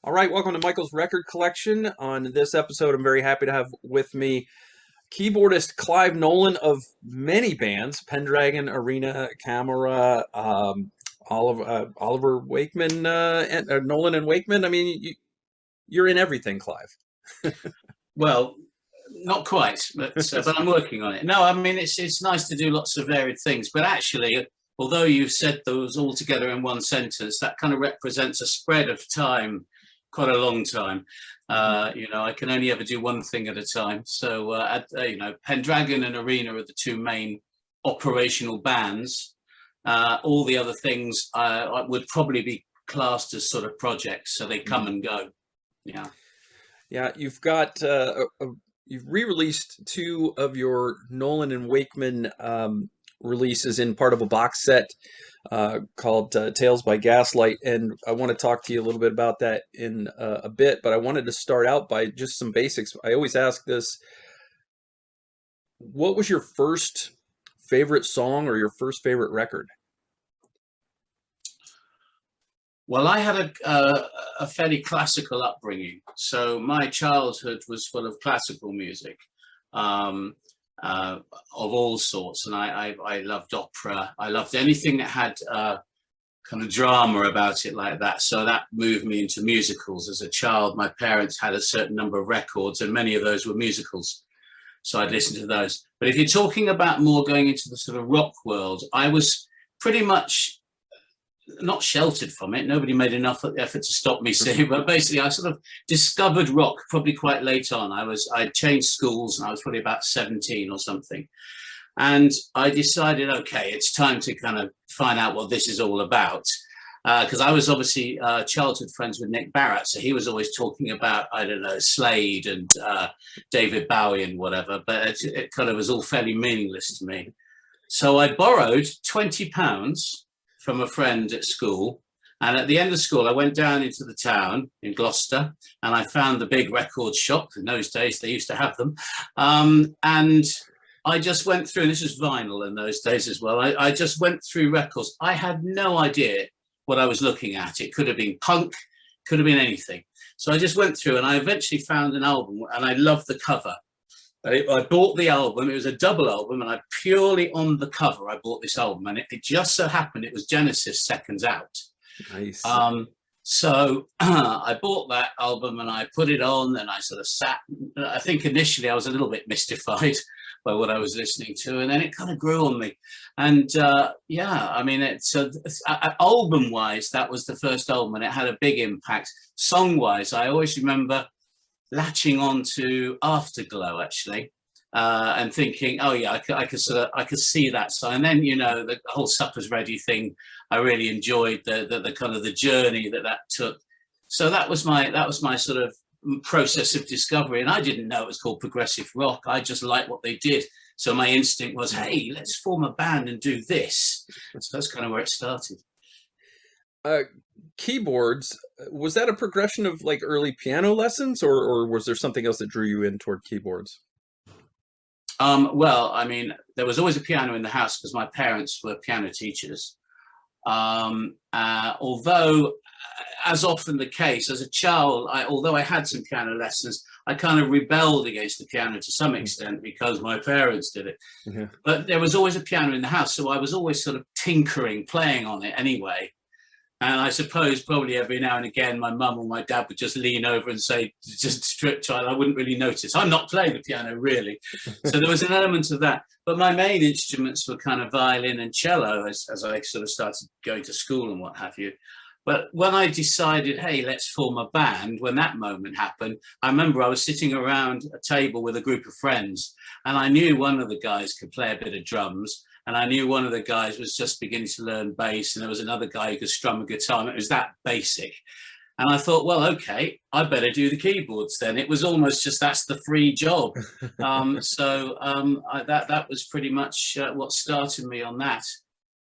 All right, welcome to Michael's Record Collection. On this episode, I'm very happy to have with me keyboardist Clive Nolan of many bands: Pendragon, Arena, Camera, Oliver Wakeman, and Nolan and Wakeman. I mean, you're in everything, Clive. Well, not quite, but I'm working on it. No, I mean it's nice to do lots of varied things, but actually, although you've said those all together in one sentence, that kind of represents a spread of time, quite a long time. I can only ever do one thing at a time. So, Pendragon and Arena are the two main operational bands. All the other things would probably be classed as sort of projects, so they come and go. Yeah. Yeah, you've got you've re-released two of your Nolan and Wakeman releases in part of a box set called Tales by Gaslight, and I want to talk to you a little bit about that in a bit. But I wanted to start out by just some basics. I always ask this: what was your first favorite song or your first favorite record? Well, I had a fairly classical upbringing, so my childhood was full of classical music um, of all sorts, and I loved opera. I loved anything that had kind of drama about it like that. So that moved me into musicals. As a child, my parents had a certain number of records, and many of those were musicals. So I'd listen to those. But if you're talking about more going into the sort of rock world, I was pretty much not sheltered from it. Nobody made enough effort to stop me seeing, but basically I sort of discovered rock probably quite late on. I changed schools and I was probably about 17 or something. And I decided, okay, it's time to kind of find out what this is all about. Because I was obviously childhood friends with Nick Barrett. So he was always talking about, I don't know, Slade and David Bowie and whatever, but it kind of was all fairly meaningless to me. So I borrowed £20 from a friend at school. And at the end of school, I went down into the town in Gloucester and I found the big record shop. In those days, they used to have them. And I just went through, and this was vinyl in those days as well. I just went through records. I had no idea what I was looking at. It could have been punk, could have been anything. So I just went through and I eventually found an album and I loved the cover. I bought the album. It was a double album, and I purely on the cover, I bought this album, and it just so happened it was Genesis Seconds Out. Nice. So I bought that album and I put it on, and I sort of sat. I think initially I was a little bit mystified by what I was listening to, and then it kind of grew on me. And I mean, it's album-wise, that was the first album, and it had a big impact. Song-wise, I always remember latching on to Afterglow actually, and thinking, oh yeah, I could see that song. And then the whole Supper's Ready thing, I really enjoyed the kind of the journey that took. So that was my sort of process of discovery, and I didn't know it was called progressive rock. I just liked what they did. So my instinct was, hey, let's form a band and do this. So that's kind of where it started. Keyboards, was that a progression of like early piano lessons, or was there something else that drew you in toward keyboards? Well, I mean, there was always a piano in the house because my parents were piano teachers. Although, as often the case, as a child, although I had some piano lessons, I kind of rebelled against the piano to some extent because my parents did it. Yeah. But there was always a piano in the house, so I was always sort of tinkering, playing on it anyway. And I suppose probably every now and again, my mum or my dad would just lean over and say, just strip child, I wouldn't really notice. I'm not playing the piano, really. So there was an element of that. But my main instruments were kind of violin and cello as I sort of started going to school and what have you. But when I decided, hey, let's form a band, when that moment happened, I remember I was sitting around a table with a group of friends, and I knew one of the guys could play a bit of drums. And I knew one of the guys was just beginning to learn bass, and there was another guy who could strum a guitar, and it was that basic. And I thought, well, okay, I better do the keyboards then. It was almost just that's the free job. That was pretty much what started me on that.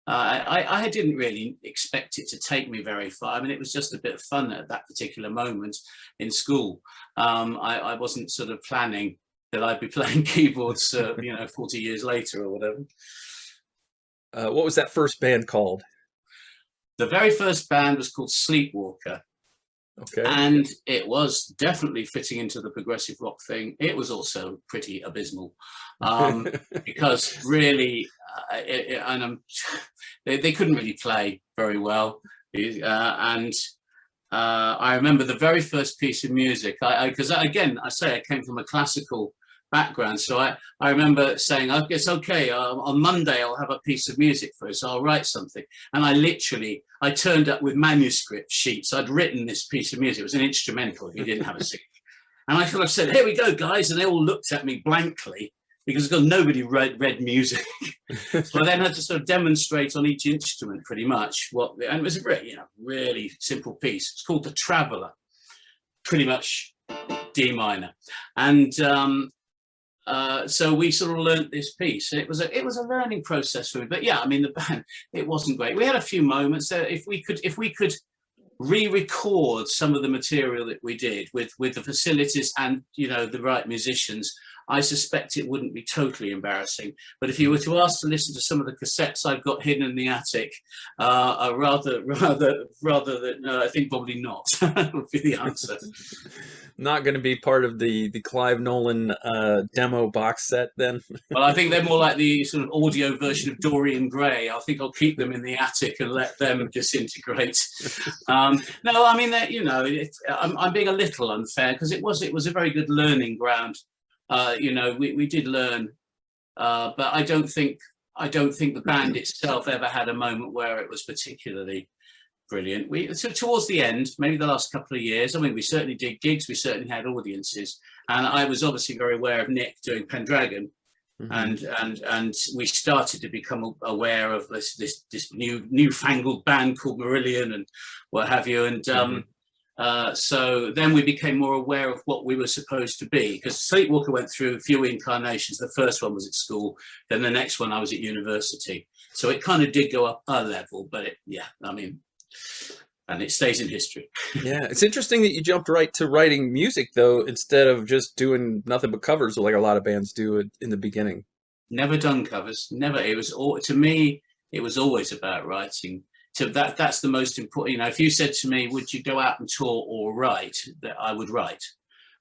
I didn't really expect it to take me very far. I mean, it was just a bit of fun at that particular moment in school. I wasn't sort of planning that I'd be playing keyboards, 40 years later or whatever. What was that first band called? The very first band was called Sleepwalker. Okay. and it was definitely fitting into the progressive rock thing. It was also pretty abysmal, because really, they couldn't really play very well, and I remember the very first piece of music, because again, I say I came from a classical background. So I remember saying, oh, it's okay, on Monday I'll have a piece of music for us, I'll write something. And I turned up with manuscript sheets. I'd written this piece of music. It was an instrumental. He didn't have a signature. And I sort of said, here we go, guys. And they all looked at me blankly because nobody read music. So I then had to sort of demonstrate on each instrument pretty much and it was a really simple piece. It's called The Traveller, pretty much D minor. And so we sort of learnt this piece. It was a learning process for me. But yeah, I mean, the band, it wasn't great. We had a few moments there. If we could re-record some of the material that we did with the facilities and the right musicians, I suspect it wouldn't be totally embarrassing. But if you were to ask to listen to some of the cassettes I've got hidden in the attic, rather than no, I think probably not would be the answer. Not going to be part of the Clive Nolan demo box set then. Well, I think they're more like the sort of audio version of Dorian Gray. I think I'll keep them in the attic and let them disintegrate. No, I mean, I'm being a little unfair because it was a very good learning ground. We did learn, but I don't think the band itself ever had a moment where it was particularly brilliant. So towards the end, maybe the last couple of years, I mean, we certainly did gigs, we certainly had audiences, and I was obviously very aware of Nick doing Pendragon, and we started to become aware of this newfangled band called Marillion and what have you, and so then we became more aware of what we were supposed to be, because Sleepwalker went through a few incarnations. The first one was at school, then the next one I was at university, so it kind of did go up a level, but and it stays in history. Yeah, it's interesting that you jumped right to writing music, though, instead of just doing nothing but covers like a lot of bands do in the beginning. Never done covers, never. To me, it was always about writing. So that's the most important. If you said to me, would you go out and tour or write, that I would write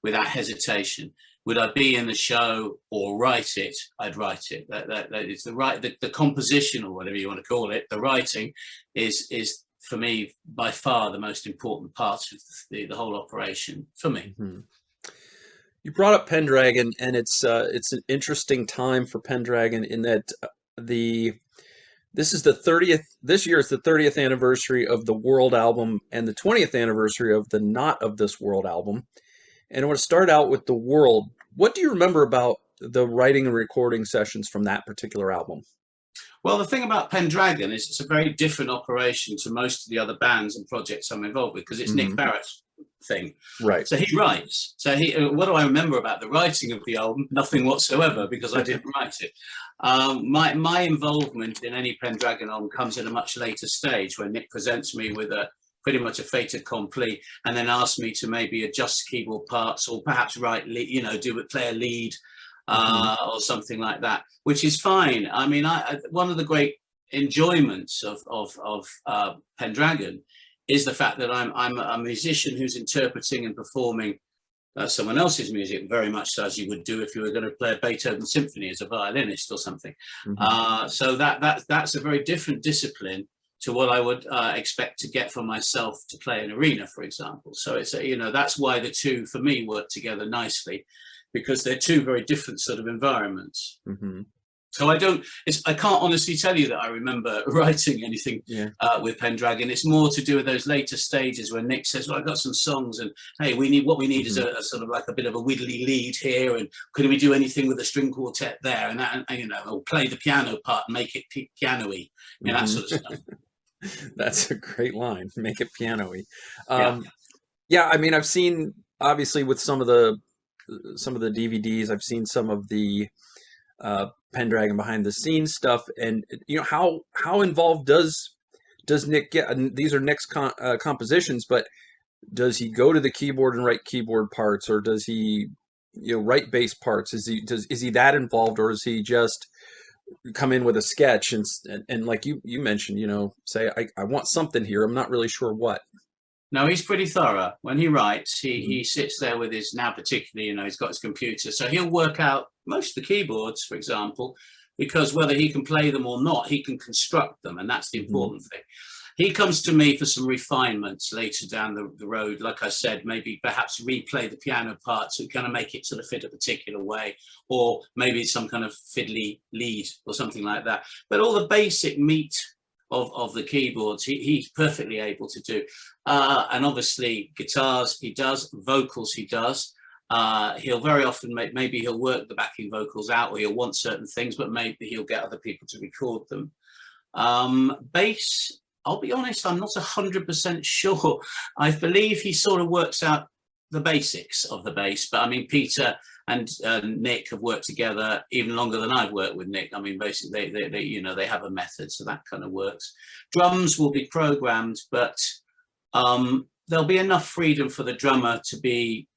without hesitation. Would I be in the show or write it? I'd write it. That is the composition, or whatever you want to call it. The writing is for me by far the most important part of the whole operation for me. Mm-hmm. You brought up Pendragon, and it's an interesting time for Pendragon in that this year is the 30th anniversary of the World album and the 20th anniversary of the Not of This World album. And I want to start out with the World. What do you remember about the writing and recording sessions from that particular album? Well, the thing about Pendragon is it's a very different operation to most of the other bands and projects I'm involved with, because it's Nick Barrett's thing. Right. So he writes. So what do I remember about the writing of the album? Nothing whatsoever, because I didn't write it. My involvement in any Pendragon album comes at a much later stage, when Nick presents me with pretty much a fait accompli, and then asks me to maybe adjust keyboard parts, or perhaps play a lead, or something like that, which is fine. I mean, one of the great enjoyments of Pendragon is the fact that I'm a musician who's interpreting and performing someone else's music, very much as you would do if you were going to play a Beethoven symphony as a violinist or something. So that's a very different discipline to what I would expect to get from myself to play an arena, for example. So it's that's why the two for me work together nicely, because they're two very different sort of environments. So I can't honestly tell you that I remember writing anything with Pendragon. It's more to do with those later stages when Nick says, well, I've got some songs, and hey, what we need is a sort of like a bit of a widdly lead here, and could we do anything with a string quartet there, and that, and or play the piano part and make it piano-y, that sort of stuff. That's a great line. Make it piano-y. Yeah, I mean, I've seen, obviously, with some of the DVDs, I've seen some of the Pendragon behind the scenes stuff, and how involved does Nick get? And these are Nick's compositions, but does he go to the keyboard and write keyboard parts, or does he write bass parts? Is he that involved, or is he just come in with a sketch and like you mentioned, say I want something here, I'm not really sure what? No, he's pretty thorough. When he writes, he sits there with his, now particularly, he's got his computer. So he'll work out most of the keyboards, for example, because whether he can play them or not, he can construct them. And that's the important thing. He comes to me for some refinements later down the road. Like I said, maybe perhaps replay the piano parts to kind of make it sort of fit a particular way, or maybe some kind of fiddly lead or something like that. But all the basic meat of the keyboards, he's perfectly able to do. And obviously guitars, he does, vocals, he does. He'll very often maybe he'll work the backing vocals out, or he'll want certain things, but maybe he'll get other people to record them. Bass, I'll be honest, I'm not 100% sure. I believe he sort of works out the basics of the bass, but I mean, Peter and Nick have worked together even longer than I've worked with Nick. I mean, basically, they have a method, so that kind of works. Drums will be programmed, but there'll be enough freedom for the drummer to be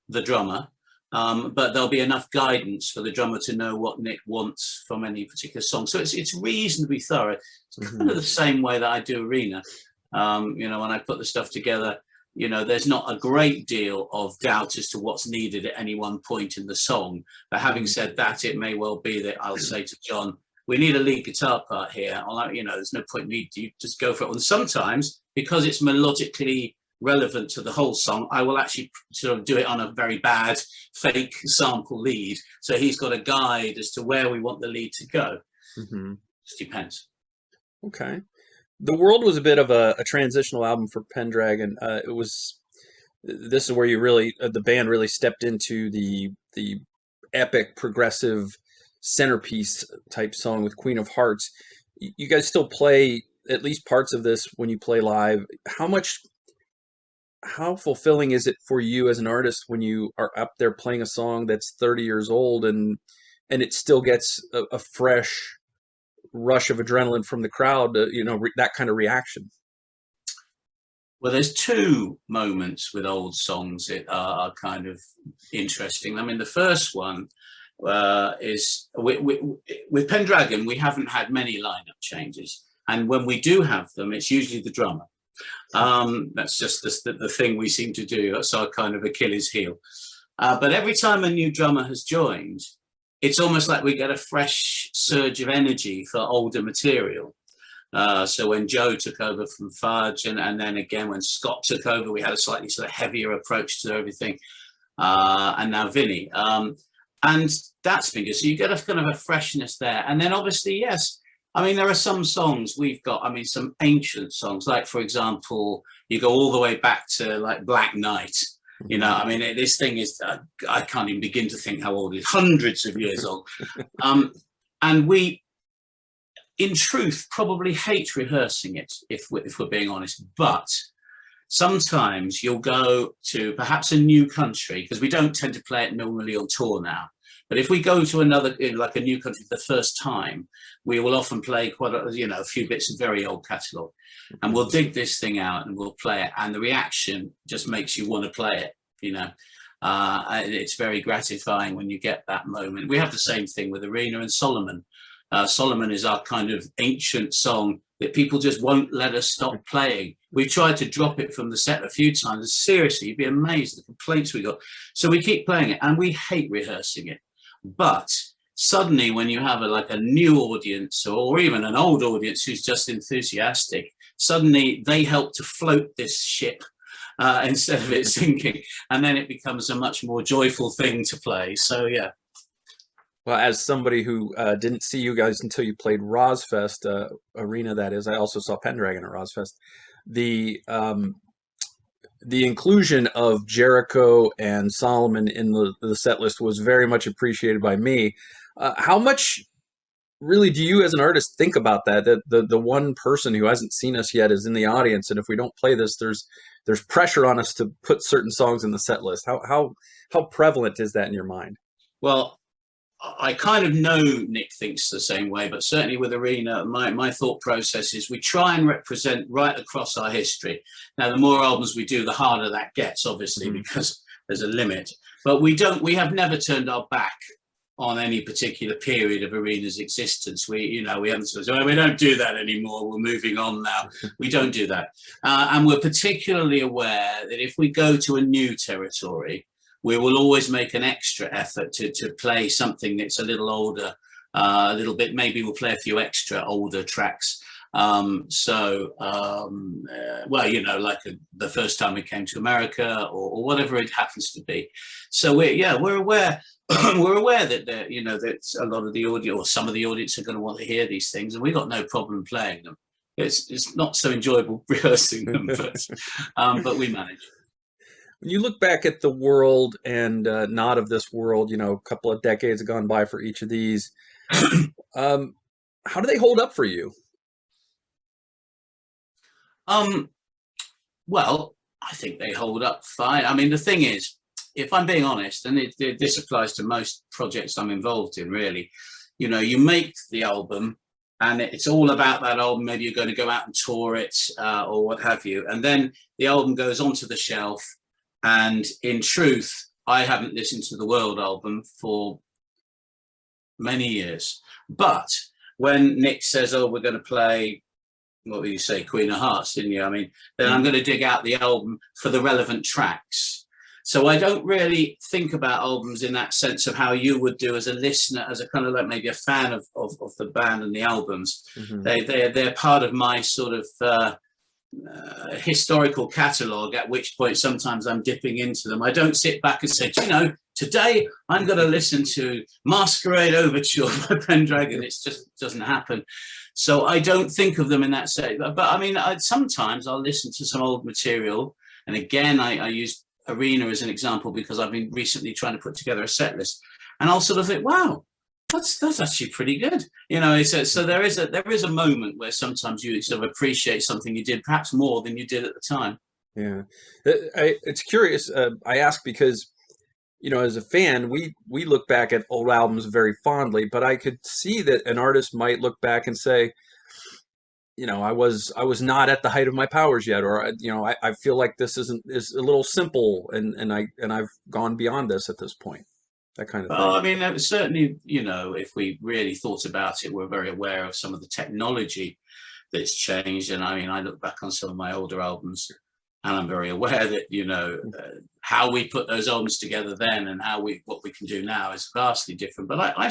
the drummer, but there'll be enough guidance for the drummer to know what Nick wants from any particular song. So it's reasonably thorough. It's kind of the same way that I do Arena. When I put the stuff together, there's not a great deal of doubt as to what's needed at any one point in the song. But having said that, it may well be that I'll say to John, we need a lead guitar part here. There's no point me to just go for it. And sometimes, because it's melodically relevant to the whole song, I will actually sort of do it on a very bad fake sample lead. So he's got a guide as to where we want the lead to go. Just depends. Okay. The World was a bit of a transitional album for Pendragon. This is where you really, the band really stepped into the epic progressive centerpiece type song with Queen of Hearts. You guys still play at least parts of this when you play live. How fulfilling is it for you as an artist when you are up there playing a song that's 30 years old and it still gets a fresh rush of adrenaline from the crowd, that kind of reaction? Well, there's two moments with old songs that are kind of interesting. I mean, the first one is with Pendragon, we haven't had many lineup changes. And when we do have them, it's usually the drummer. That's just the thing we seem to do. That's our kind of Achilles heel. But every time a new drummer has joined, it's almost like we get a fresh surge of energy for older material. So when Joe took over from Fudge, and then again when Scott took over, we had a slightly sort of heavier approach to everything. And now Vinny. And that's been good. So you get a kind of a freshness there. And then obviously, yes, I mean, there are some songs we've got, some ancient songs, like, for example, you go all the way back to like Black Knight. This thing is, I can't even begin to think how old it is, hundreds of years old. And we, in truth, probably hate rehearsing it, if we're being honest. But sometimes you'll go to perhaps a new country, because we don't tend to play it normally on tour now. But if we go to another, like a new country for the first time, we will often play quite a few bits of very old catalogue, and we'll dig this thing out and we'll play it, and the reaction just makes you want to play it. It's very gratifying when you get that moment. We have the same thing with Arena and Solomon. Solomon is our kind of ancient song that people just won't let us stop playing. We've tried to drop it from the set a few times, and seriously, you'd be amazed at the complaints we got. So we keep playing it, and we hate rehearsing it. But suddenly when you have a new audience, or even an old audience who's just enthusiastic, suddenly they help to float this ship instead of it sinking, and then it becomes a much more joyful thing to play. So yeah. Well, as somebody who didn't see you guys until you played Rozfest, Arena that is, I also saw Pendragon at Rozfest. The inclusion of Jericho and Solomon in the set list was very much appreciated by me. How much really do you as an artist think about that the one person who hasn't seen us yet is in the audience, and if we don't play this, there's pressure on us to put certain songs in the set list? How prevalent is that in your mind? Well, I kind of know Nick thinks the same way, but certainly with Arena, my thought process is we try and represent right across our history. Now, the more albums we do, the harder that gets, obviously, because there's a limit. But we have never turned our back on any particular period of Arena's existence. We haven't sort of, we don't do that anymore. We're moving on now. We don't do that. And we're particularly aware that if we go to a new territory, we will always make an extra effort to play something that's a little older, a little bit, maybe we'll play a few extra older tracks. Well, like the first time we came to America, or whatever it happens to be. So we're aware we're aware that that a lot of the audience, or some of the audience, are going to want to hear these things, and we've got no problem playing them. It's not so enjoyable rehearsing them, but we manage. When you look back at the world and not of this world, a couple of decades have gone by for each of these. How do they hold up for you? Well, I think they hold up fine. I mean, the thing is, if I'm being honest, and this applies to most projects I'm involved in, really, you make the album and it's all about that album. Maybe you're going to go out and tour it or what have you. And then the album goes onto the shelf. And in truth, I haven't listened to the World album for many years. But when Nick says, oh, we're going to play, what did you say, Queen of Hearts, didn't you? I mean, then I'm going to dig out the album for the relevant tracks. So I don't really think about albums in that sense of how you would do as a listener, as a kind of like maybe a fan of the band and the albums. Mm-hmm. They're part of my sort of historical catalogue, at which point sometimes I'm dipping into them. I don't sit back and say, today I'm going to listen to Masquerade Overture by Pendragon. It just doesn't happen. So I don't think of them in that sense. But I mean, sometimes I'll listen to some old material. And again, I use Arena as an example because I've been recently trying to put together a set list. And I'll sort of think, wow, that's actually pretty good. So there is a moment where sometimes you sort of appreciate something you did perhaps more than you did at the time. Yeah. It's curious. I ask because, as a fan, we look back at old albums very fondly, but I could see that an artist might look back and say, I was not at the height of my powers yet, or I feel like this is a little simple, and I've gone beyond this at this point. That kind of thing. Well, I mean, certainly, if we really thought about it, we're very aware of some of the technology that's changed. And I mean, I look back on some of my older albums, and I'm very aware that how we put those albums together then and what we can do now is vastly different. But I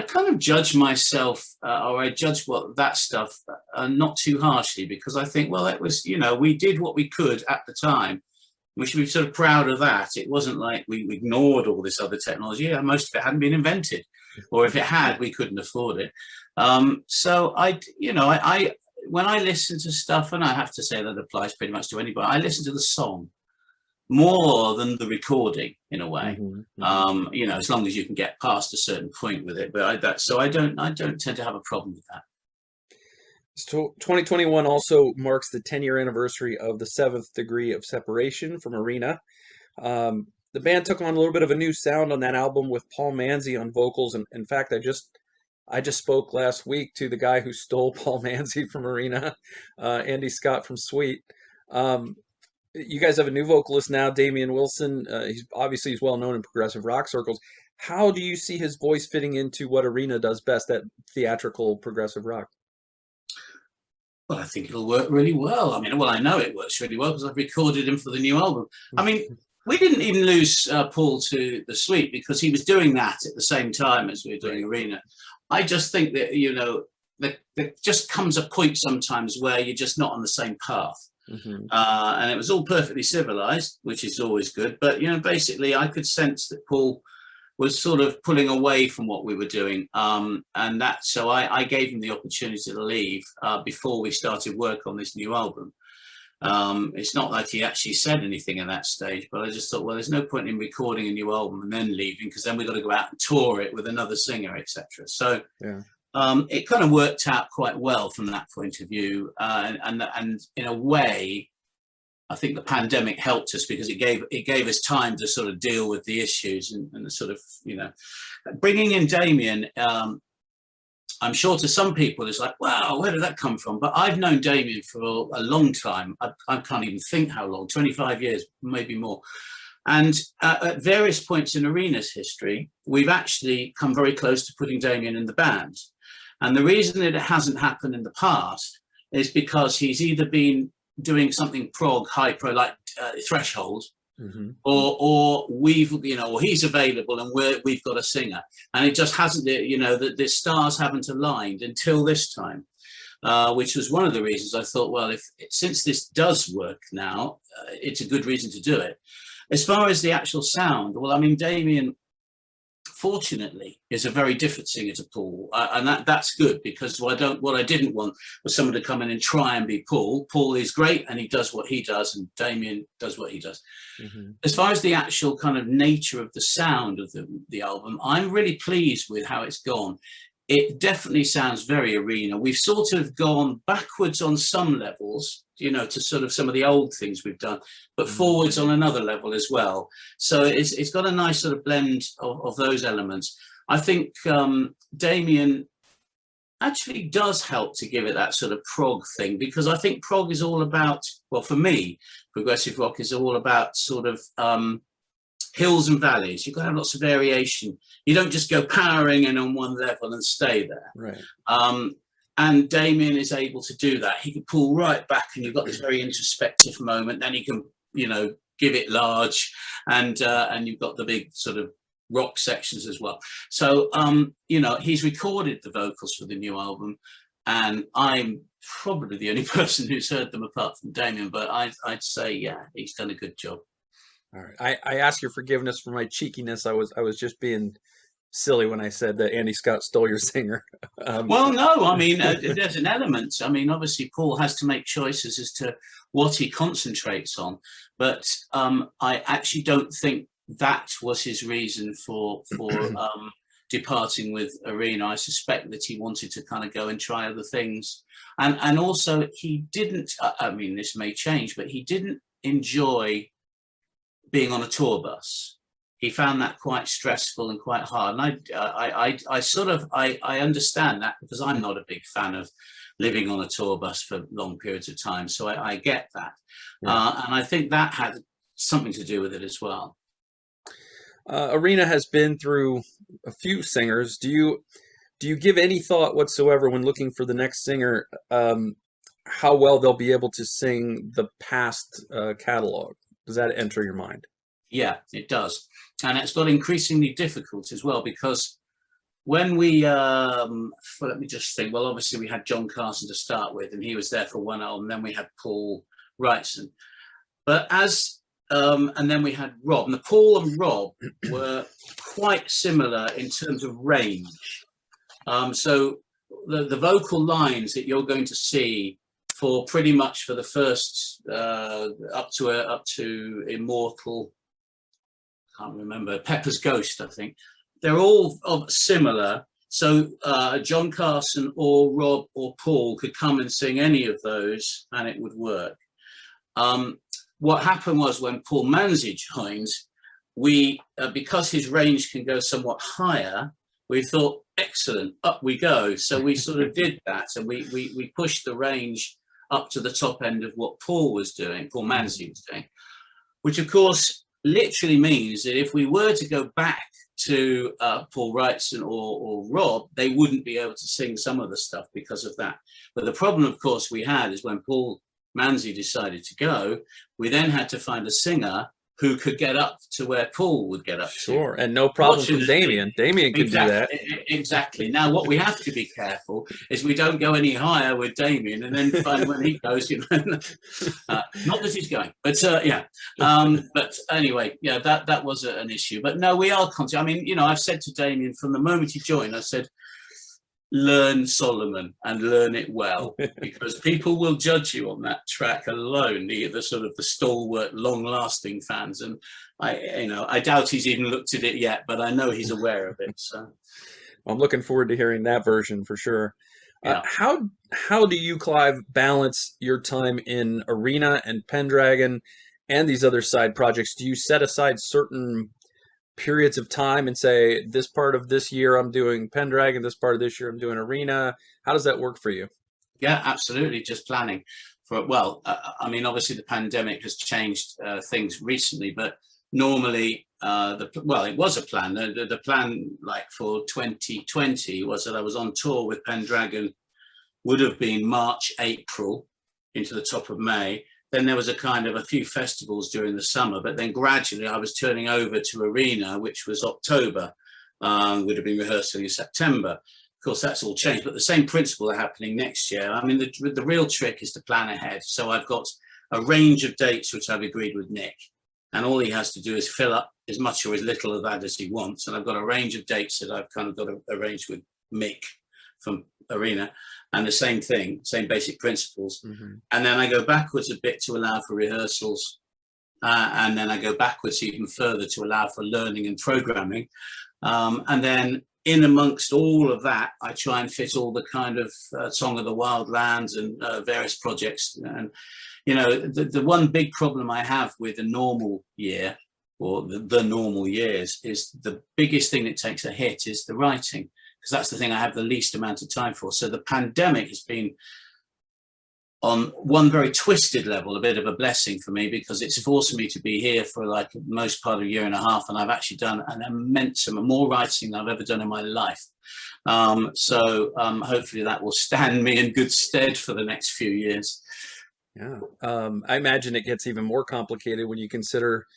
kind of judge myself, or I judge that stuff not too harshly, because I think, well, that was, we did what we could at the time. We should be sort of proud of that. It wasn't like we ignored all this other technology. Yeah, most of it hadn't been invented, or if it had, we couldn't afford it. So when I listen to stuff, and I have to say that applies pretty much to anybody, I listen to the song more than the recording in a way. Mm-hmm. As long as you can get past a certain point with it. But I don't tend to have a problem with that. So 2021 also marks the 10-year anniversary of the Seventh Degree of Separation from Arena. The band took on a little bit of a new sound on that album with Paul Manzi on vocals. And in fact, I just spoke last week to the guy who stole Paul Manzi from Arena, Andy Scott from Sweet. You guys have a new vocalist now, Damian Wilson. He's well known in progressive rock circles. How do you see his voice fitting into what Arena does best, that theatrical progressive rock? Well, I think it'll work really well. I mean, I know it works really well because I've recorded him for the new album. I mean, we didn't even lose Paul to the Sweet because he was doing that at the same time as we were doing Arena. I just think that, there just comes a point sometimes where you're just not on the same path. Mm-hmm. And it was all perfectly civilized, which is always good. But, basically I could sense that Paul was sort of pulling away from what we were doing. So I gave him the opportunity to leave before we started work on this new album. It's not like he actually said anything at that stage, but I just thought, well, there's no point in recording a new album and then leaving, because then we've got to go out and tour it with another singer, etc. So yeah. It kind of worked out quite well from that point of view. And in a way, I think the pandemic helped us because it gave us time to sort of deal with the issues and sort of, bringing in Damian. I'm sure to some people it's like, wow, where did that come from? But I've known Damian for a long time. I can't even think how long, 25 years, maybe more. And at various points in Arena's history, we've actually come very close to putting Damien in the band. And the reason that it hasn't happened in the past is because he's either been doing something prog, hyper, like Threshold, or we've, or he's available and we've got a singer. And it just hasn't, the stars haven't aligned until this time. Which was one of the reasons I thought, well, since this does work now, it's a good reason to do it. As far as the actual sound, well, I mean, Damien, fortunately, is a very different singer to Paul, and that's good, because what I didn't want was someone to come in and try and be Paul. Paul is great, and he does what he does, and Damien does what he does. As far as the actual kind of nature of the sound of the album, I'm really pleased with how it's gone. It definitely sounds very Arena. We've sort of gone backwards on some levels, to sort of some of the old things we've done, but forwards on another level as well. So it's got a nice sort of blend of those elements. I think Damien actually does help to give it that sort of prog thing, because I think prog is all about, well, for me, progressive rock is all about sort of hills and valleys. You've got to have lots of variation. You don't just go powering in on one level and stay there. Right. And Damien is able to do that. He can pull right back, and you've got this very introspective moment. Then he can, give it large, and you've got the big sort of rock sections as well. So, he's recorded the vocals for the new album, and I'm probably the only person who's heard them apart from Damien. But I'd say, yeah, he's done a good job. All right. I ask your forgiveness for my cheekiness. I was just being silly when I said that Andy Scott stole your singer. Well, no, I mean, there's an element. I mean, obviously, Paul has to make choices as to what he concentrates on. But I actually don't think that was his reason for departing with Arena. I suspect that he wanted to kind of go and try other things. And also, he didn't, I mean, this may change, but he didn't enjoy being on a tour bus. He found that quite stressful and quite hard. And I understand that, because I'm not a big fan of living on a tour bus for long periods of time. So I get that. Yeah. And I think that had something to do with it as well. Arena has been through a few singers. Do you give any thought whatsoever when looking for the next singer, how well they'll be able to sing the past catalog? Does that enter your mind? Yeah, it does. And it's got increasingly difficult as well, because when we, let me just think, well, obviously we had John Carson to start with, and he was there for one album, then we had Paul Wrightson. But and then we had Rob. And the Paul and Rob were quite similar in terms of range. So the vocal lines that you're going to see for pretty much for the first up to Immortal, I can't remember, Pepper's Ghost, I think, they're all similar. So John Carson or Rob or Paul could come and sing any of those, and it would work. What happened was, when Paul Manzi joined, we because his range can go somewhat higher, we thought, excellent, up we go. So we sort of did that, and we pushed the range up to the top end of what Paul was doing, Paul Manzi was doing, which of course literally means that if we were to go back to Paul Wrightson or Rob, they wouldn't be able to sing some of the stuff because of that. But the problem, of course, we had is when Paul Manzi decided to go, we then had to find a singer who could get up to where Paul would get up to. Sure, and no problem from Damien. Damien could do that. Exactly. Now, what we have to be careful is we don't go any higher with Damien and then find when he goes, not that he's going, but yeah. But anyway, yeah, that was an issue. But no, we are content. I mean, I've said to Damien from the moment he joined, I said, learn Solomon and learn it well, because people will judge you on that track alone, the sort of the stalwart, long-lasting fans. And I doubt he's even looked at it yet, but I know he's aware of it. So I'm looking forward to hearing that version for sure. Yeah. How do you, Clive, balance your time in Arena and Pendragon and these other side projects? Do you set aside certain periods of time and say, this part of this year I'm doing Pendragon, this part of this year I'm doing Arena? How does that work for you? Yeah, absolutely. Just planning for it. Well, I mean, obviously the pandemic has changed things recently, but normally, well, it was a plan. The plan, like for 2020, was that I was on tour with Pendragon, would have been March, April, into the top of May. Then there was a kind of a few festivals during the summer, but then gradually I was turning over to Arena, which was October. Would have been rehearsing in September. Of course, that's all changed, but the same principle are happening next year. I mean, the real trick is to plan ahead. So I've got a range of dates which I've agreed with Nick, and all he has to do is fill up as much or as little of that as he wants. And I've got a range of dates that I've kind of got arranged with Mick from Arena, and the same thing, same basic principles. Mm-hmm. And then I go backwards a bit to allow for rehearsals, and then I go backwards even further to allow for learning and programming. And then in amongst all of that, I try and fit all the kind of Song of the Wild Lands and various projects. And, you know, the one big problem I have with a normal year, or the normal years, is the biggest thing that takes a hit is the writing, because that's the thing I have the least amount of time for. So the pandemic has been, on one very twisted level, a bit of a blessing for me, because it's forced me to be here for like most part of a year and a half, and I've actually done an immense amount more writing than I've ever done in my life. So hopefully that will stand me in good stead for the next few years. Yeah, I imagine it gets even more complicated when you consider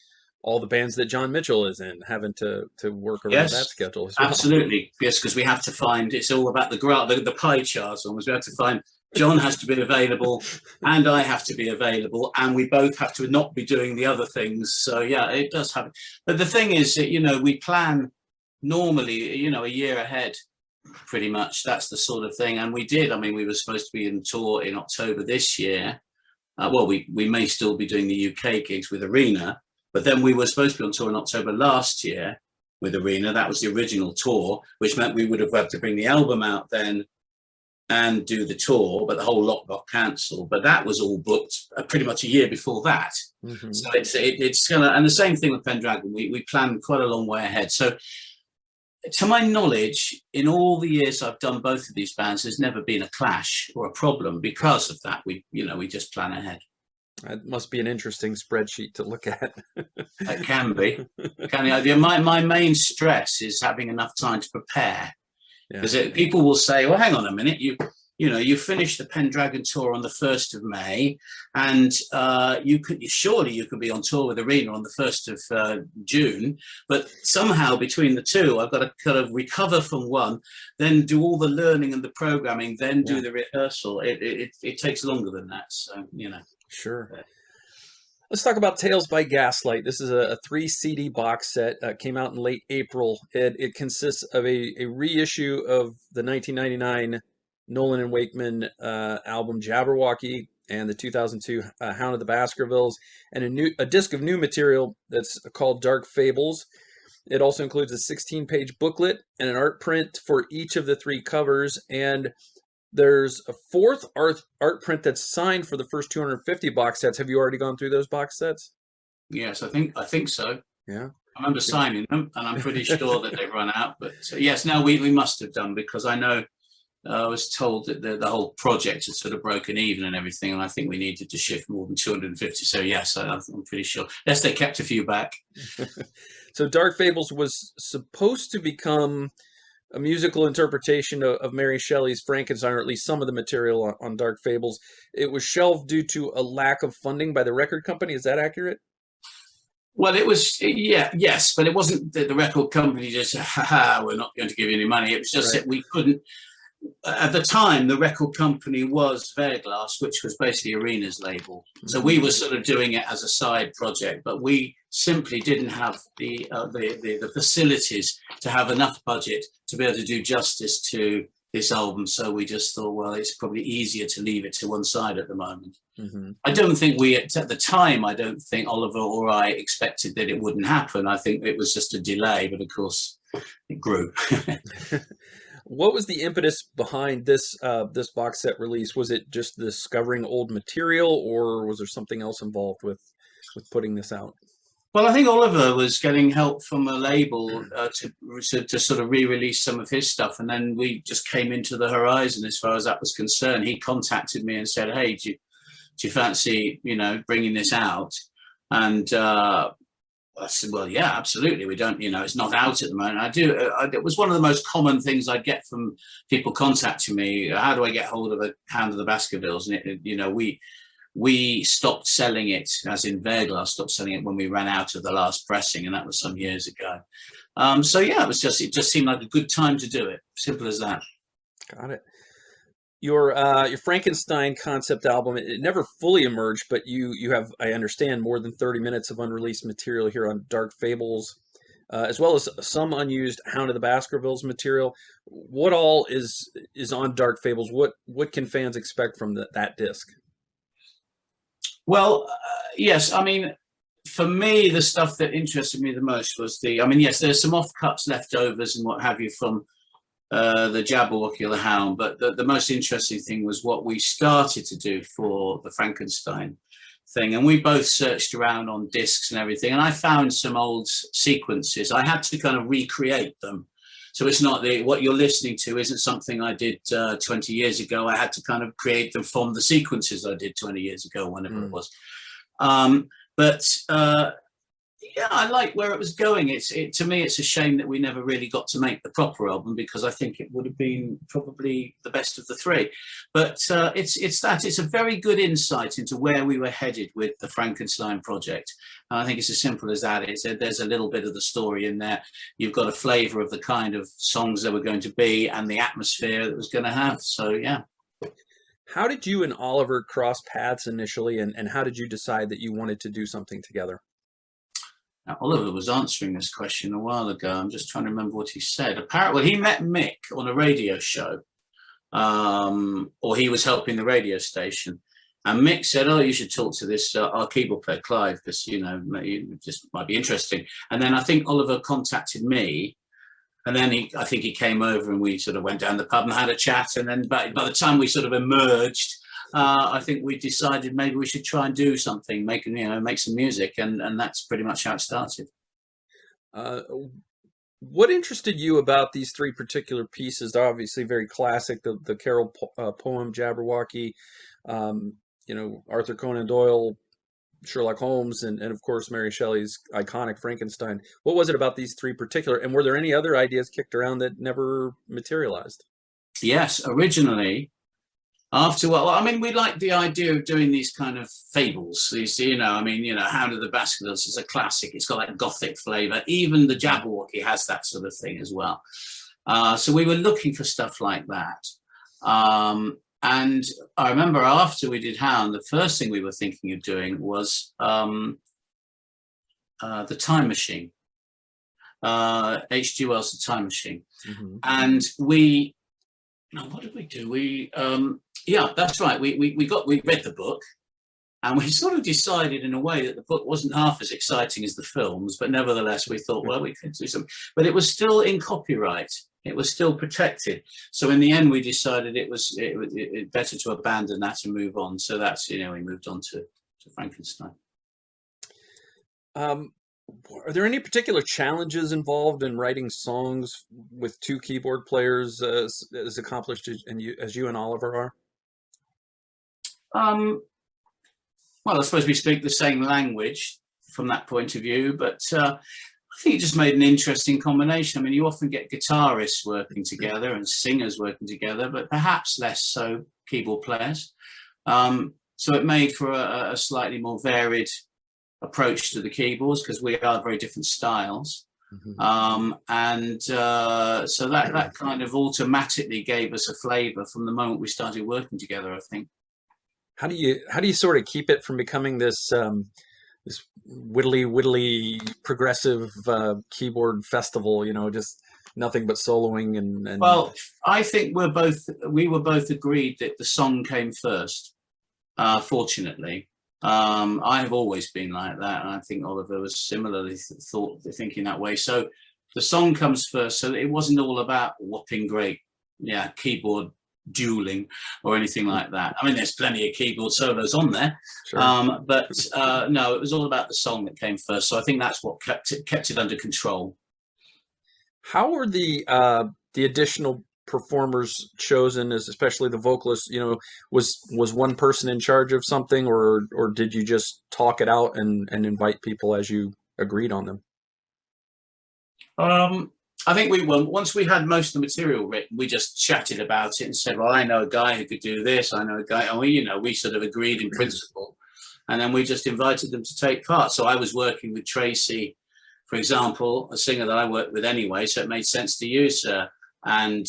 all the bands that John Mitchell is in, having to work around that schedule as well. Absolutely, yes, because we have to find, it's all about the pie charts almost. We have to find John has to be available, and I have to be available, and we both have to not be doing the other things. So yeah, it does happen. But the thing is that, you know, we plan normally, you know, a year ahead, pretty much. That's the sort of thing. And we did. I mean, we were supposed to be in tour in October this year. Well, we may still be doing the UK gigs with Arena, but then we were supposed to be on tour in October last year with Arena. That was the original tour, which meant we would have had to bring the album out then and do the tour, but the whole lot got cancelled. But that was all booked pretty much a year before that. Mm-hmm. So it's gonna, and the same thing with Pendragon. We planned quite a long way ahead. So to my knowledge, in all the years I've done both of these bands, there's never been a clash or a problem because of that. We just plan ahead. That must be an interesting spreadsheet to look at. It can be. My main stress is having enough time to prepare. Because people will say, well, hang on a minute, you finished the Pendragon tour on the 1st of May, and you could be on tour with Arena on the 1st of June, but somehow between the two, I've got to kind of recover from one, then do all the learning and the programming, then do the rehearsal. It takes longer than that, so, you know. Sure. Let's talk about Tales by Gaslight. This is a 3 CD box set. Came out in late April. It consists of a reissue of the 1999 Nolan and Wakeman album Jabberwocky, and the 2002 Hound of the Baskervilles, and a disc of new material that's called Dark Fables. It also includes a 16-page booklet and an art print for each of the 3 covers, and there's a 4th art print that's signed for the first 250 box sets. Have you already gone through those box sets? Yes, I think so. Yeah. I remember signing them, and I'm pretty sure that they've run out. But yes, no, we must have done, because I know I was told that the whole project had sort of broken even and everything, and I think we needed to shift more than 250. So yes, I'm pretty sure. Yes, they kept a few back. So Dark Fables was supposed to become a musical interpretation of Mary Shelley's Frankenstein, or at least some of the material on Dark Fables. It was shelved due to a lack of funding by the record company. Is that accurate? Well, it was, yes, but it wasn't that the record company just said, we're not going to give you any money. It was just that we couldn't. At the time, the record company was Verglas, which was basically Arena's label. So we were sort of doing it as a side project, but we simply didn't have the facilities to have enough budget to be able to do justice to this album. So we just thought, well, it's probably easier to leave it to one side at the moment. Mm-hmm. I don't think at the time, I don't think Oliver or I expected that it wouldn't happen. I think it was just a delay, but of course it grew. What was the impetus behind this box set release? Was it just discovering old material, or was there something else involved with putting this out? Well, I think Oliver was getting help from a label to sort of re-release some of his stuff, and then we just came into the horizon as far as that was concerned. He contacted me and said, "Hey, do you fancy bringing this out?" And I said, well, yeah, absolutely. We don't, it's not out at the moment. I do. It was one of the most common things I get from people contacting me. How do I get hold of a Hound of the Baskervilles? And we stopped selling it, as in Verglas stopped selling it when we ran out of the last pressing, and that was some years ago. So yeah, it just seemed like a good time to do it. Simple as that. Got it. Your Frankenstein concept album, it never fully emerged, but you have, I understand, more than 30 minutes of unreleased material here on Dark Fables, as well as some unused Hound of the Baskervilles material. What all is on Dark Fables? What can fans expect from that disc? Well, yes, I mean, for me, the stuff that interested me the most was I mean, yes, there's some offcuts, leftovers, and what have you from the Jabberwocky or the Hound, but the most interesting thing was what we started to do for the Frankenstein thing. And we both searched around on discs and everything, and I found some old sequences. I had to kind of recreate them. So it's not what you're listening to isn't something I did 20 years ago. I had to kind of create them from the sequences I did 20 years ago, whenever it was. But yeah, I like where it was going. To me, it's a shame that we never really got to make the proper album, because I think it would have been probably the best of the three. But it's a very good insight into where we were headed with the Frankenstein project. And I think it's as simple as that. There's a little bit of the story in there. You've got a flavour of the kind of songs there were going to be and the atmosphere that it was going to have. So yeah. How did you and Oliver cross paths initially, and how did you decide that you wanted to do something together? Now, Oliver was answering this question a while ago. I'm just trying to remember what he said. Apparently, he met Mick on a radio show, or he was helping the radio station. And Mick said, "Oh, you should talk to this our keyboard player, Clive, because it just might be interesting." And then I think Oliver contacted me, and then I think he came over and we sort of went down the pub and had a chat. And then by the time we sort of emerged, I think we decided maybe we should try and do something, make some music, and that's pretty much how it started. What interested you about these three particular pieces? They're obviously very classic. The Carol poem, Jabberwocky, Arthur Conan Doyle, Sherlock Holmes, and of course Mary Shelley's iconic Frankenstein. What was it about these three particular? And were there any other ideas kicked around that never materialized? Yes, originally. We liked the idea of doing these kind of fables. Hound of the Baskervilles is a classic. It's got that gothic flavour. Even the Jabberwocky has that sort of thing as well. So we were looking for stuff like that. And I remember after we did Hound, the first thing we were thinking of doing was the Time Machine. H.G. Wells' The Time Machine. Mm-hmm. And what did we do? Yeah, that's right. We read the book, and we sort of decided in a way that the book wasn't half as exciting as the films, but nevertheless we thought, well, we could do something. But it was still in copyright. It was still protected. So in the end, we decided it was better to abandon that and move on. So that's we moved on to Frankenstein. Are there any particular challenges involved in writing songs with two keyboard players as accomplished as you and Oliver are? Well, I suppose we speak the same language from that point of view, but I think it just made an interesting combination. I mean, you often get guitarists working together and singers working together, but perhaps less so keyboard players. So it made for a slightly more varied approach to the keyboards, because we are very different styles. Mm-hmm. So that kind of automatically gave us a flavor from the moment we started working together, I think. How do you sort of keep it from becoming this this whittly progressive keyboard festival, just nothing but soloing and Well, I think we were both agreed that the song came first, fortunately. I have always been like that, and I think Oliver was similarly thinking that way. So the song comes first, so it wasn't all about whopping great keyboard dueling or anything like that. I mean, there's plenty of keyboard solos on there. Sure. But no, it was all about the song that came first. So I think that's what kept it under control. How were the additional performers chosen, as especially the vocalists? Was one person in charge of something, or did you just talk it out and invite people as you agreed on them? I think once we had most of the material written, we just chatted about it and said, well, I know a guy who could do this. I know a guy, and we sort of agreed in principle, and then we just invited them to take part. So I was working with Tracy, for example, a singer that I worked with anyway, so it made sense to use her. And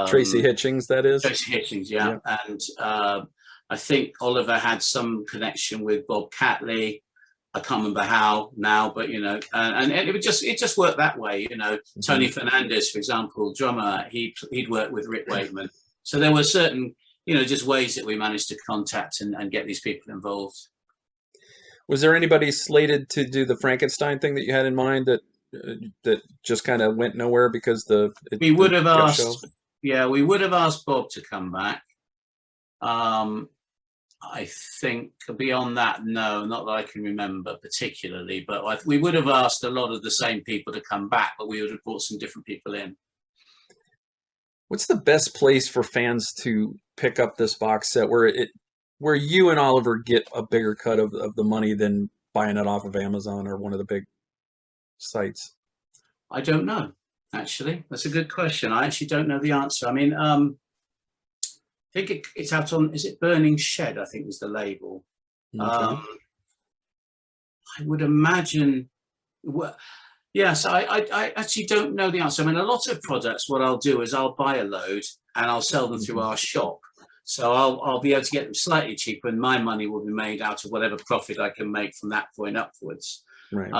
Tracy Hitchings, that is. Tracy Hitchings, yeah. And I think Oliver had some connection with Bob Catley. I can't remember how now, but and it just worked that way. Tony Fernandez, for example, drummer, he'd worked with Rick Wakeman. So there were certain, just ways that we managed to contact and get these people involved. Was there anybody slated to do the Frankenstein thing that you had in mind that just kind of went nowhere because we would have asked? Yeah, we would have asked Bob to come back. I think beyond that, no, not that I can remember particularly, but we would have asked a lot of the same people to come back, but we would have brought some different people in. What's the best place for fans to pick up this box set where you and Oliver get a bigger cut of the money than buying it off of Amazon or one of the big sites? I don't know, actually. That's a good question. I actually don't know the answer. I mean, I think it's out on, is it Burning Shed, I think was the label. Okay. I would imagine, yes, I actually don't know the answer. I mean, a lot of products, what I'll do is I'll buy a load and I'll sell them through our shop. So I'll be able to get them slightly cheaper and my money will be made out of whatever profit I can make from that point upwards. Right.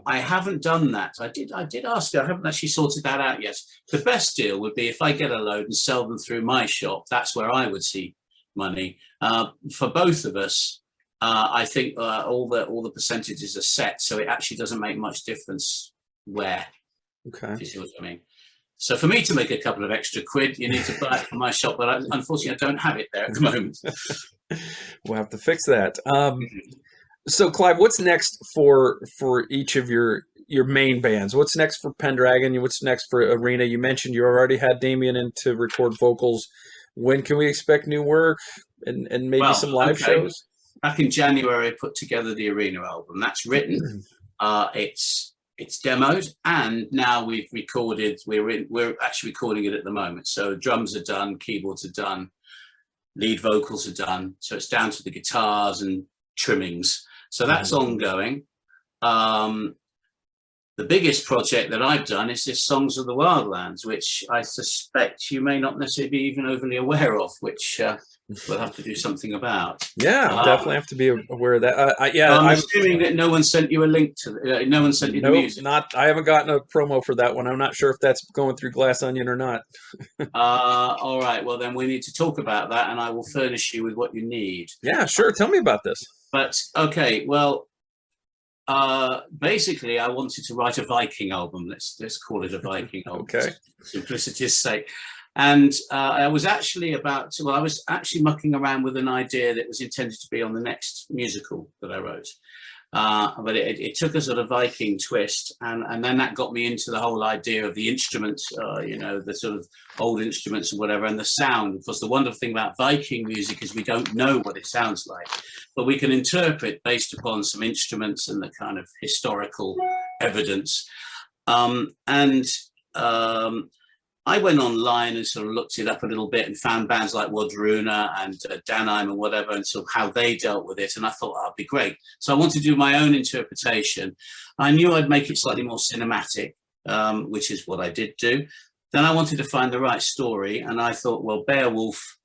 I haven't done that. I did ask her. I haven't actually sorted that out yet. The best deal would be if I get a load and sell them through my shop. That's where I would see money. For both of us, I think all the percentages are set, so it actually doesn't make much difference where. Okay. If you see what I mean. So for me to make a couple of extra quid, you need to buy it from my shop, but unfortunately, I don't have it there at the moment. We'll have to fix that. So, Clive, what's next for each of your main bands? What's next for Pendragon? What's next for Arena? You mentioned you already had Damien in to record vocals. When can we expect new work and maybe some live shows? Back in January, I put together the Arena album. That's written. It's demoed, and now we've recorded. We're actually recording it at the moment. So drums are done, keyboards are done, lead vocals are done. So it's down to the guitars and trimmings. So that's ongoing. The biggest project that I've done is this Songs of the Wildlands, which I suspect you may not necessarily be even overly aware of, which we'll have to do something about. Yeah, definitely have to be aware of that. I'm assuming that no one sent you a link to no one sent you the music. I haven't gotten a promo for that one. I'm not sure if that's going through Glass Onion or not. All right, well then we need to talk about that, and I will furnish you with what you need. Yeah, sure. Tell me about this. But okay, well, basically, I wanted to write a Viking album. Let's call it a Viking album, okay, for simplicity's sake. And I was actually mucking around with an idea that was intended to be on the next musical that I wrote. But it took a sort of Viking twist, and then that got me into the whole idea of the instruments, the sort of old instruments and whatever, and the sound. Because the wonderful thing about Viking music is we don't know what it sounds like, but we can interpret based upon some instruments and the kind of historical evidence. I went online and sort of looked it up a little bit and found bands like Wodruna and Danheim and whatever, and sort of how they dealt with it. And I thought, it'd be great. So I wanted to do my own interpretation. I knew I'd make it slightly more cinematic, which is what I did do. Then I wanted to find the right story. And I thought, well, Beowulf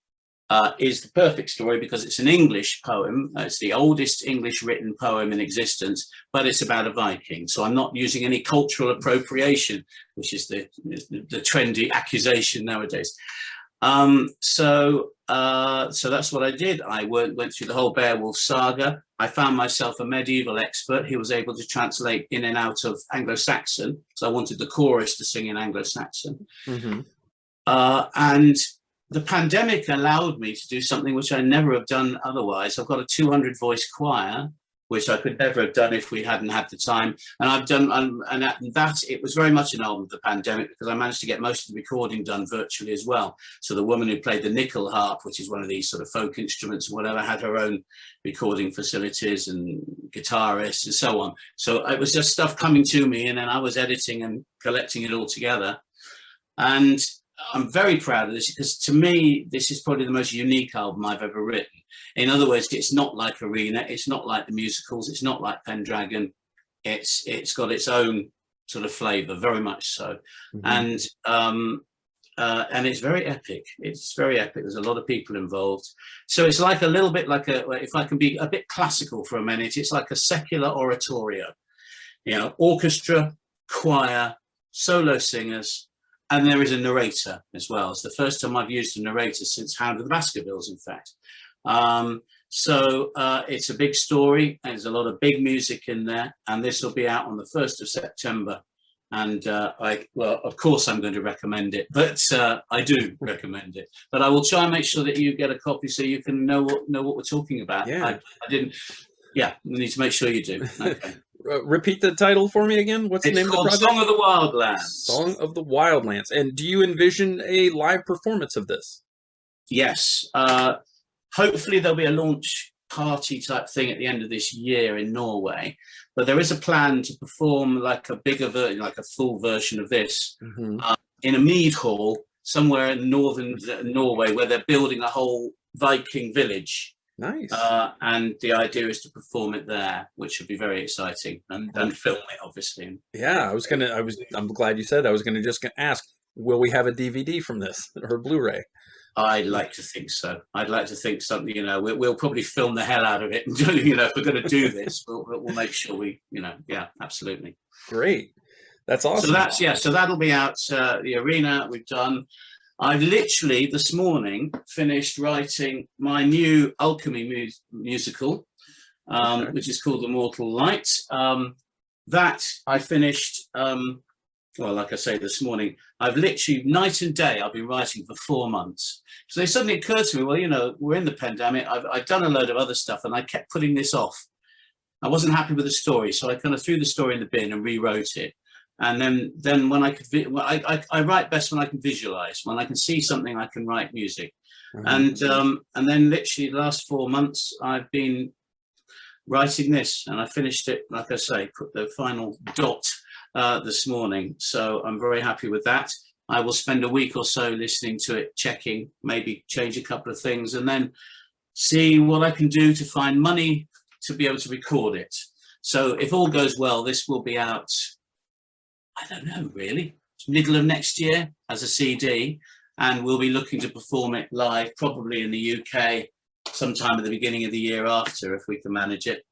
is the perfect story because it's an English poem. It's the oldest English written poem in existence, but it's about a Viking. So I'm not using any cultural appropriation, which is the trendy accusation nowadays. So that's what I did. I went through the whole Beowulf saga. I found myself a medieval expert who was able to translate in and out of Anglo-Saxon. So I wanted the chorus to sing in Anglo-Saxon. Mm-hmm. And the pandemic allowed me to do something which I never have done otherwise. I've got a 200 voice choir which I could never have done if we hadn't had the time. And I've done, and at that, it was very much an album of the pandemic, because I managed to get most of the recording done virtually as well. So the woman who played the nickel harp, which is one of these sort of folk instruments or whatever, had her own recording facilities, and guitarists and so on. So it was just stuff coming to me, and then I was editing and collecting it all together. And I'm very proud of this, because to me, this is probably the most unique album I've ever written. In other words, it's not like Arena, it's not like the musicals, it's not like Pendragon. It's got its own sort of flavour, very much so. Mm-hmm. And it's very epic. It's very epic. There's a lot of people involved. So it's like a little bit like if I can be a bit classical for a minute, it's like a secular oratorio. You know, orchestra, choir, solo singers, and there is a narrator as well. It's the first time I've used a narrator since Hound of the Baskervilles, in fact. So it's a big story, and there's a lot of big music in there, and this will be out on the 1st of September. And well, of course I'm going to recommend it, but I do recommend it. But I will try and make sure that you get a copy so you can know what we're talking about. Yeah. I didn't. Yeah, we need to make sure you do. Okay. Repeat the title for me again. What's the name of the project? Song of the Wildlands. Song of the Wildlands. And do you envision a live performance of this? Yes. Hopefully there'll be a launch party type thing at the end of this year in Norway, but there is a plan to perform like a bigger version, like a full version of this, mm-hmm. In a mead hall somewhere in northern Norway, where they're building a whole Viking village. Nice. And the idea is to perform it there, which would be very exciting, and film it, obviously. Yeah, I'm glad you said that. I was gonna ask, will we have a DVD from this, or Blu-ray? I'd like to think so. I'd like to think something, we'll probably film the hell out of it. And, if we're going to do this, we'll make sure we, yeah, absolutely. Great. That's awesome. So that'll be out, the Arena we've done. I've literally this morning finished writing my new Alchemy musical, okay. Which is called The Mortal Light. That I finished, well, like I say, this morning. I've literally, night and day, I've been writing for 4 months. So it suddenly occurred to me, well, we're in the pandemic. I've done a load of other stuff, and I kept putting this off. I wasn't happy with the story, so I kind of threw the story in the bin and rewrote it. And then when I could, I write best when I can visualize. When I can see something, I can write music. Mm-hmm. And then literally the last 4 months, I've been writing this, and I finished it, like I say, put the final dot this morning. So I'm very happy with that. I will spend a week or so listening to it, checking, maybe change a couple of things, and then see what I can do to find money to be able to record it. So if all goes well, this will be out, I don't know, really, middle of next year as a CD, and we'll be looking to perform it live, probably in the UK, sometime at the beginning of the year after, if we can manage it.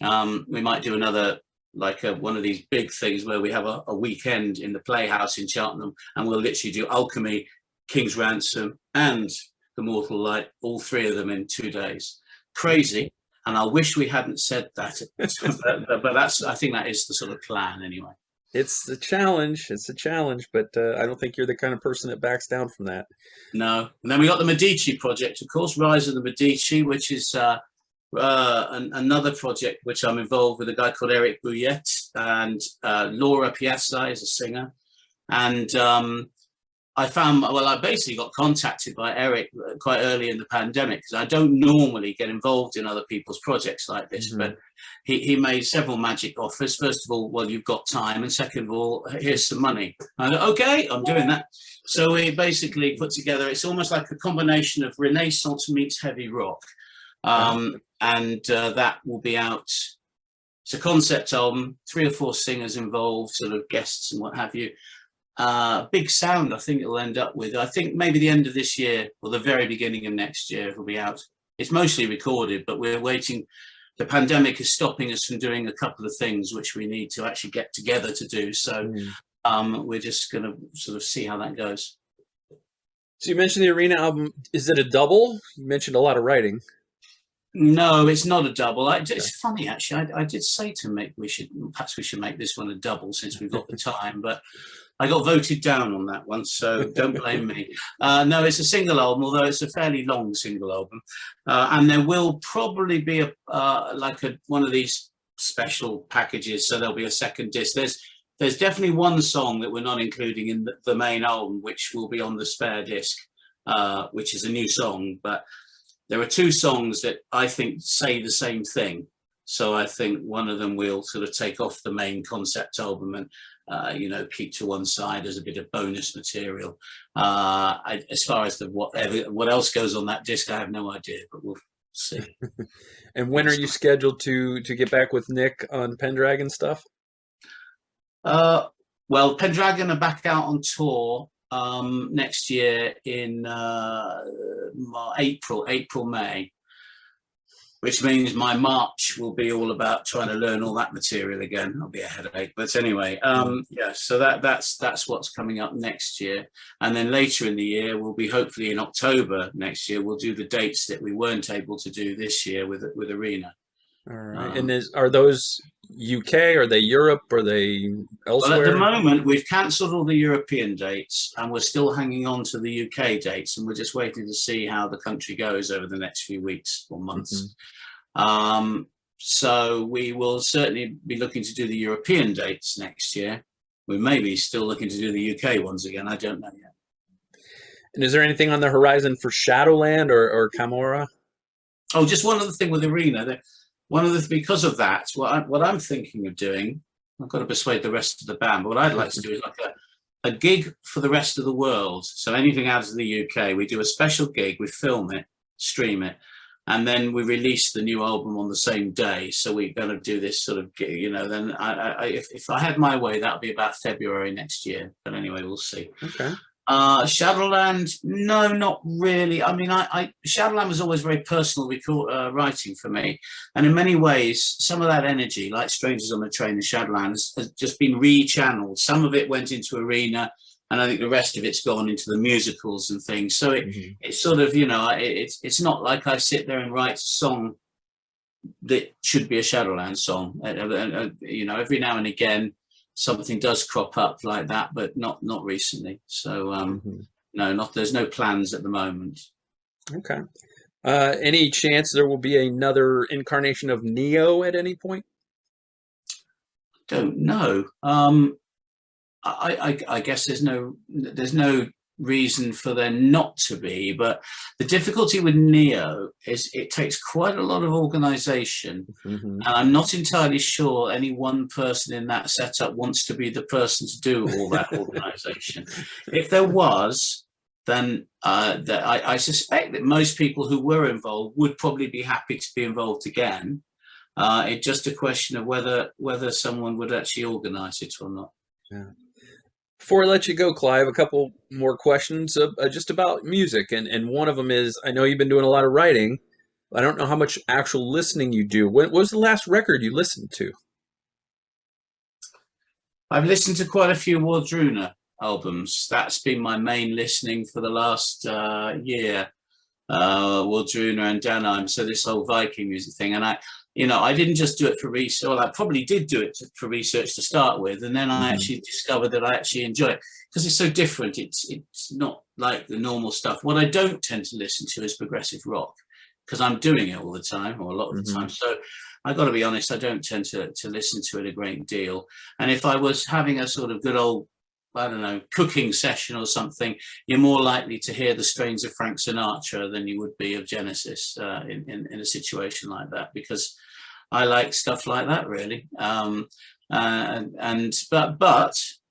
We might do another, like one of these big things where we have a weekend in the Playhouse in Cheltenham, and we'll literally do Alchemy, King's Ransom, and The Mortal Light, all 3 of them in 2 days. Crazy, and I wish we hadn't said that, but I think that is the sort of plan anyway. It's a challenge. But I don't think you're the kind of person that backs down from that. No. And then we got the Medici project, of course, Rise of the Medici, which is another project which I'm involved with, a guy called Eric Bouillet, and Laura Piazza is a singer. And I basically got contacted by Eric quite early in the pandemic, because I don't normally get involved in other people's projects like this, mm-hmm. But he made several magic offers. First of all, well, you've got time, and second of all, here's some money. I go, okay, I'm doing that. So we basically put together, it's almost like a combination of Renaissance meets heavy rock. And that will be out. It's a concept album, 3 or 4 singers involved, sort of guests and what have you. Big sound, I think it'll end up with. I think maybe the end of this year or the very beginning of next year it'll be out. It's mostly recorded, but we're waiting. The pandemic is stopping us from doing a couple of things which we need to actually get together to do. So we're just going to sort of see how that goes. So you mentioned the Arena album. Is it a double? You mentioned a lot of writing. No, it's not a double. It's funny, actually. I did say to Mick, perhaps we should make this one a double, since we've got the time. But I got voted down on that one, so don't blame me. No, it's a single album, although it's a fairly long single album, and there will probably be a one of these special packages, so there'll be a second disc. There's definitely one song that we're not including in the main album, which will be on the spare disc, which is a new song. But there are two songs that I think say the same thing. So I think one of them we'll sort of take off the main concept album and, keep to one side as a bit of bonus material. As far as what else goes on that disc, I have no idea, but we'll see. And when are you scheduled to get back with Nick on Pendragon stuff? Well, Pendragon are back out on tour next year in April, May, which means my March will be all about trying to learn all that material again. It'll be a headache, but anyway, yeah. So that's what's coming up next year, and then later in the year, we'll be hopefully in October next year. We'll do the dates that we weren't able to do this year with Arena. All right. And are those UK? Are they Europe? Are they elsewhere? Well, at the moment, we've cancelled all the European dates, and we're still hanging on to the UK dates, and we're just waiting to see how the country goes over the next few weeks or months. So we will certainly be looking to do the European dates next year. We may be still looking to do the UK ones again. I don't know yet. And is there anything on the horizon for Shadowland or Camorra? Oh, just one other thing with Arena. Because of that, what I'm thinking of doing, I've got to persuade the rest of the band, but what I'd like to do is like a gig for the rest of the world. So anything out of the UK, we do a special gig, we film it, stream it, and then we release the new album on the same day. So we're going to do this sort of, then if I had my way, that would be about February next year. But anyway, we'll see. Okay. Shadowland, no, not really. I mean, Shadowland was always very personal writing for me. And in many ways, some of that energy, like Strangers on the Train and Shadowland, has just been rechanneled. Some of it went into Arena, and I think the rest of it's gone into the musicals and things. So it's sort of, it's not like I sit there and write a song that should be a Shadowland song. Every now and again, something does crop up like that, but not recently. So there's no plans at the moment. Okay. Any chance there will be another incarnation of Neo at any point? Don't know. I guess there's no reason for there not to be, but the difficulty with Neo is it takes quite a lot of organization, and I'm not entirely sure any one person in that setup wants to be the person to do all that organization. If there was, then I suspect that most people who were involved would probably be happy to be involved again. It's just a question of whether someone would actually organize it or not. Yeah. Before I let you go, Clive, a couple more questions just about music. And one of them is, I know you've been doing a lot of writing. I don't know how much actual listening you do. What was the last record you listened to? I've listened to quite a few Wardruna albums. That's been my main listening for the last year. Wardruna and Danheim, so this whole Viking music thing. And I didn't just do it for research. Well, I probably did do it for research to start with, and then I actually discovered that I actually enjoy it because it's so different. It's not like the normal stuff. What I don't tend to listen to is progressive rock because I'm doing it all the time or a lot of the time. So I got to be honest, I don't tend to listen to it a great deal. And if I was having a sort of good old, I don't know, cooking session or something, you're more likely to hear the strains of Frank Sinatra than you would be of Genesis in a situation like that, because I like stuff like that, really. But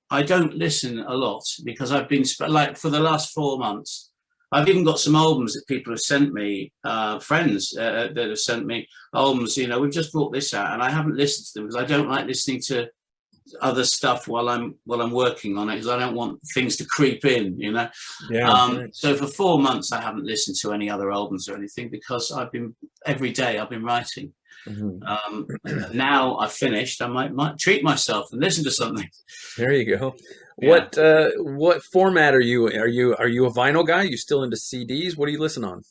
I don't listen a lot because I've been like for the last 4 months. I've even got some albums that people have sent me, friends that have sent me albums. We've just brought this out, and I haven't listened to them because I don't like listening to other stuff while I'm working on it, because I don't want things to creep in, Yeah. Right. So for 4 months I haven't listened to any other albums or anything because every day I've been writing. Now I've finished, I might treat myself and listen to something. There you go. Yeah. What format are you? Are you a vinyl guy? You still into CDs? What do you listen on?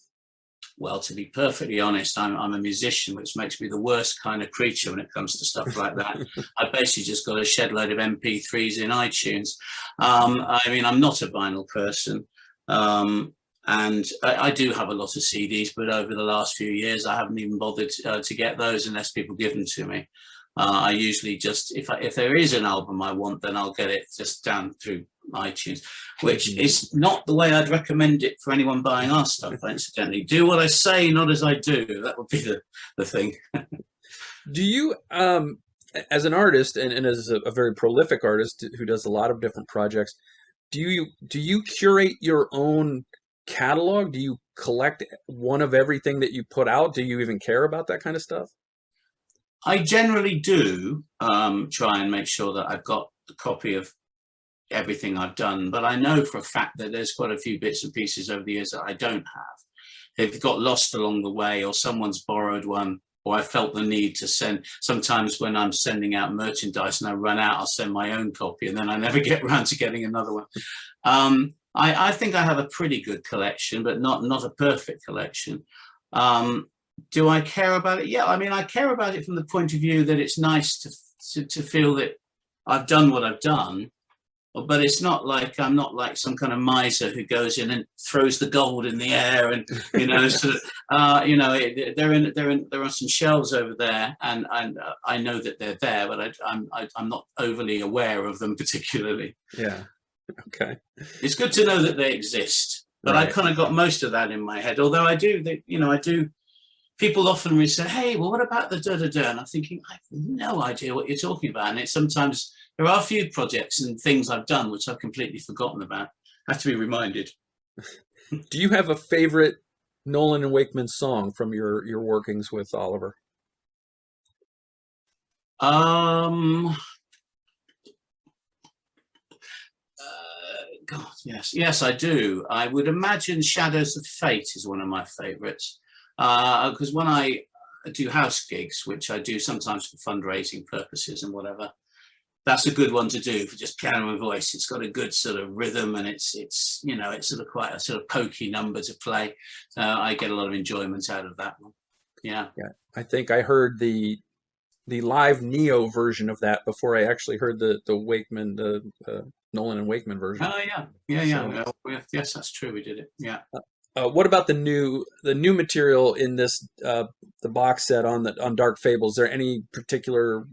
Well, to be perfectly honest, I'm a musician, which makes me the worst kind of creature when it comes to stuff like that. I basically just got a shed load of MP3s in iTunes. I mean, I'm not a vinyl person. And I do have a lot of CDs, but over the last few years, I haven't even bothered to get those unless people give them to me. I usually just, if there is an album I want, then I'll get it just down through iTunes, which is not the way I'd recommend it for anyone buying our stuff, incidentally. Do what I say, not as I do. That would be the thing. Do you, as an artist and as a very prolific artist who does a lot of different projects, do you curate your own catalog? Do you collect one of everything that you put out? Do you even care about that kind of stuff? I generally do try and make sure that I've got a copy of everything I've done, but I know for a fact that there's quite a few bits and pieces over the years that I don't have. They've got lost along the way, or someone's borrowed one, or I felt the need to send. Sometimes when I'm sending out merchandise and I run out, I'll send my own copy, and then I never get around to getting another one. I think I have a pretty good collection, but not a perfect collection. Do I care about it? Yeah, I mean, I care about it from the point of view that it's nice to feel that I've done what I've done, but it's not like I'm not like some kind of miser who goes in and throws the gold in the air and sort of there are some shelves over there, and I know that they're there, but I'm not overly aware of them particularly. Yeah. Okay. It's good to know that they exist, but right. I kind of got most of that in my head. Although I do. People often say, "Hey, well, what about the da da da?" And I'm thinking, I have no idea what you're talking about. And it's sometimes there are a few projects and things I've done which I've completely forgotten about. I have to be reminded. Do you have a favorite Nolan and Wakeman song from your workings with Oliver? God, yes, I do. I would imagine Shadows of Fate is one of my favorites. Because when I do house gigs, which I do sometimes for fundraising purposes and whatever, that's a good one to do for just piano and voice. It's got a good sort of rhythm, and it's sort of quite a sort of pokey number to play. I get a lot of enjoyment out of that one. Yeah. I think I heard the live Neo version of that before I actually heard the Wakeman, the Nolan and Wakeman version. Oh yeah. So, yes, that's true. We did it. Yeah. What about the new material in this the box set on Dark Fables? Is there any particular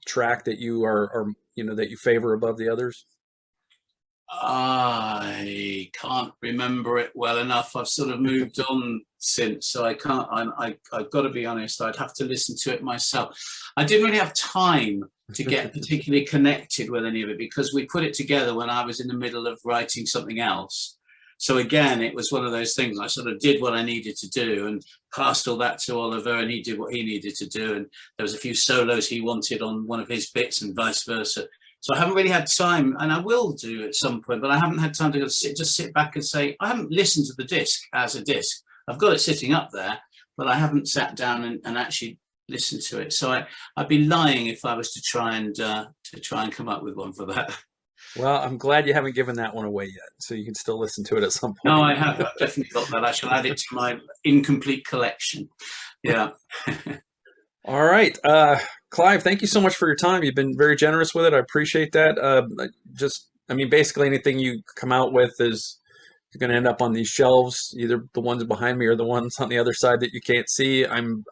track that you are that you favor above the others? I can't remember it well enough. I've sort of moved on since, so I can't. I've got to be honest. I'd have to listen to it myself. I didn't really have time to get particularly connected with any of it because we put it together when I was in the middle of writing something else. So again, it was one of those things. I sort of did what I needed to do and passed all that to Oliver, and he did what he needed to do. And there was a few solos he wanted on one of his bits, and vice versa. So I haven't really had time, and I will do at some point, but I haven't had time to just sit back and say, I haven't listened to the disc as a disc. I've got it sitting up there, but I haven't sat down and actually listened to it. So I'd be lying if I was to try and come up with one for that. Well, I'm glad you haven't given that one away yet, so you can still listen to it at some point. No, I have. I've definitely got that. I shall add it to my incomplete collection. Yeah. All right. Clive, thank you so much for your time. You've been very generous with it. I appreciate that. Basically anything you come out with is going to end up on these shelves, either the ones behind me or the ones on the other side that you can't see. I'm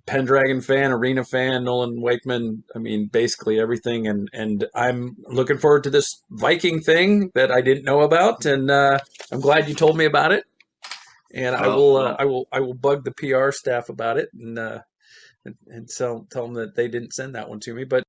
Pendragon fan, Arena fan, Nolan Wakeman. I mean, basically everything, and I'm looking forward to this Viking thing that I didn't know about, and I'm glad you told me about it. And I will bug the PR staff about it, and tell them that they didn't send that one to me. But